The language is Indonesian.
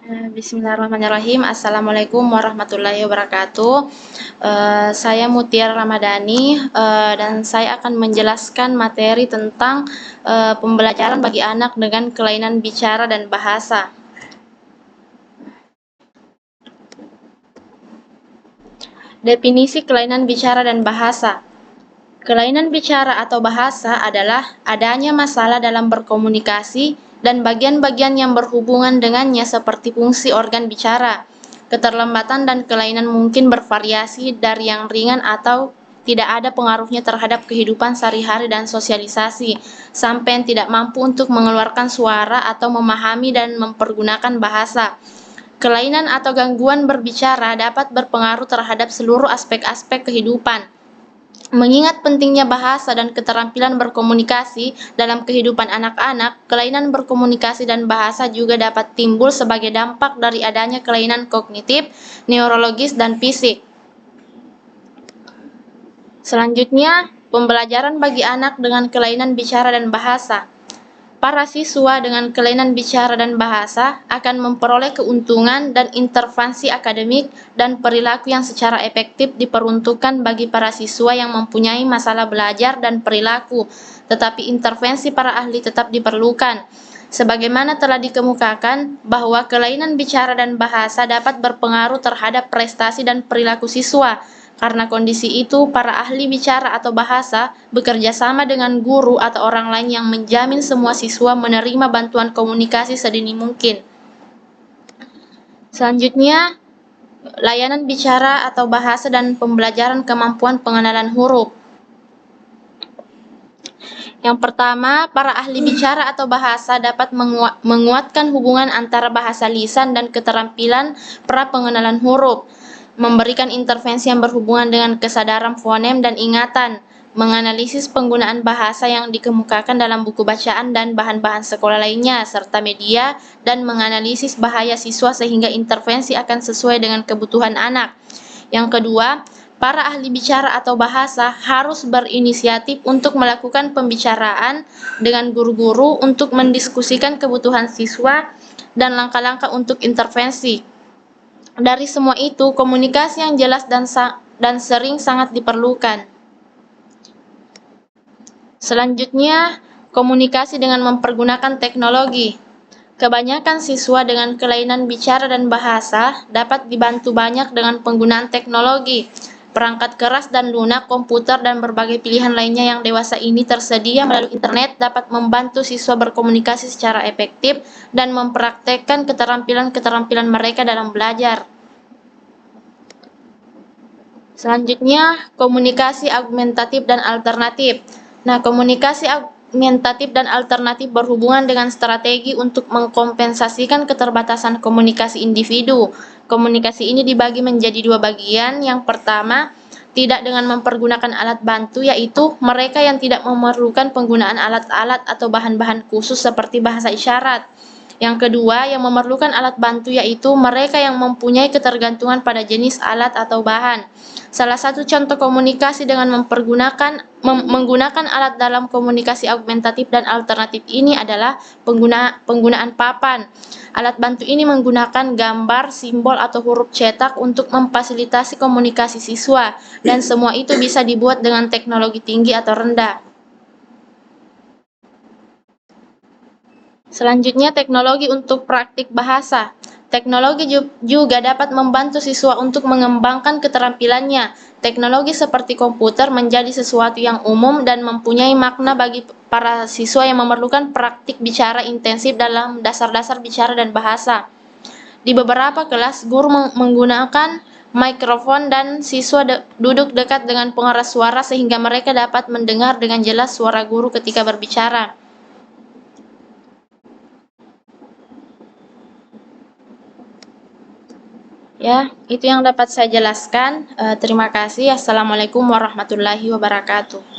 Bismillahirrahmanirrahim. Assalamualaikum warahmatullahi wabarakatuh. Saya Mutiara Ramadhani, dan saya akan menjelaskan materi tentang pembelajaran bagi anak dengan kelainan bicara dan bahasa. Definisi kelainan bicara dan bahasa. Kelainan bicara atau bahasa adalah adanya masalah dalam berkomunikasi dan bagian-bagian yang berhubungan dengannya seperti fungsi organ bicara. Keterlambatan dan kelainan mungkin bervariasi dari yang ringan atau tidak ada pengaruhnya terhadap kehidupan sehari-hari dan sosialisasi, sampai yang tidak mampu untuk mengeluarkan suara atau memahami dan mempergunakan bahasa. Kelainan atau gangguan berbicara dapat berpengaruh terhadap seluruh aspek-aspek kehidupan. Mengingat pentingnya bahasa dan keterampilan berkomunikasi dalam kehidupan anak-anak, kelainan berkomunikasi dan bahasa juga dapat timbul sebagai dampak dari adanya kelainan kognitif, neurologis, dan fisik. Selanjutnya, pembelajaran bagi anak dengan kelainan bicara dan bahasa. Para siswa dengan kelainan bicara dan bahasa akan memperoleh keuntungan dan intervensi akademik dan perilaku yang secara efektif diperuntukkan bagi para siswa yang mempunyai masalah belajar dan perilaku, tetapi intervensi para ahli tetap diperlukan. Sebagaimana telah dikemukakan bahwa kelainan bicara dan bahasa dapat berpengaruh terhadap prestasi dan perilaku siswa. Karena kondisi itu, para ahli bicara atau bahasa bekerja sama dengan guru atau orang lain yang menjamin semua siswa menerima bantuan komunikasi sedini mungkin. Selanjutnya, layanan bicara atau bahasa dan pembelajaran kemampuan pengenalan huruf. Yang pertama, para ahli bicara atau bahasa dapat menguatkan hubungan antara bahasa lisan dan keterampilan pra pengenalan huruf, memberikan intervensi yang berhubungan dengan kesadaran fonem dan ingatan, menganalisis penggunaan bahasa yang dikemukakan dalam buku bacaan dan bahan-bahan sekolah lainnya, serta media, dan menganalisis bahaya siswa sehingga intervensi akan sesuai dengan kebutuhan anak. Yang kedua, para ahli bicara atau bahasa harus berinisiatif untuk melakukan pembicaraan dengan guru-guru untuk mendiskusikan kebutuhan siswa dan langkah-langkah untuk intervensi. Dari semua itu, komunikasi yang jelas dan sering sangat diperlukan. Selanjutnya, komunikasi dengan mempergunakan teknologi. Kebanyakan siswa dengan kelainan bicara dan bahasa dapat dibantu banyak dengan penggunaan teknologi. Perangkat keras dan lunak, komputer, dan berbagai pilihan lainnya yang dewasa ini tersedia melalui internet dapat membantu siswa berkomunikasi secara efektif dan mempraktekkan keterampilan-keterampilan mereka dalam belajar. Selanjutnya, komunikasi argumentatif dan alternatif. Nah, komunikasi argumentatif dan alternatif berhubungan dengan strategi untuk mengkompensasikan keterbatasan komunikasi individu. Komunikasi ini dibagi menjadi dua bagian. Yang pertama, tidak dengan mempergunakan alat bantu, yaitu mereka yang tidak memerlukan penggunaan alat-alat atau bahan-bahan khusus seperti bahasa isyarat. Yang kedua, yang memerlukan alat bantu, yaitu mereka yang mempunyai ketergantungan pada jenis alat atau bahan. Salah satu contoh komunikasi dengan menggunakan alat dalam komunikasi argumentatif dan alternatif ini adalah penggunaan papan. Alat bantu ini menggunakan gambar, simbol, atau huruf cetak untuk memfasilitasi komunikasi siswa, dan semua itu bisa dibuat dengan teknologi tinggi atau rendah. Selanjutnya, teknologi untuk praktik bahasa. Teknologi juga dapat membantu siswa untuk mengembangkan keterampilannya. Teknologi seperti komputer menjadi sesuatu yang umum dan mempunyai makna bagi para siswa yang memerlukan praktik bicara intensif dalam dasar-dasar bicara dan bahasa. Di beberapa kelas, guru menggunakan mikrofon dan siswa duduk dekat dengan pengeras suara sehingga mereka dapat mendengar dengan jelas suara guru ketika berbicara. Ya, itu yang dapat saya jelaskan. Terima kasih. Assalamualaikum warahmatullahi wabarakatuh.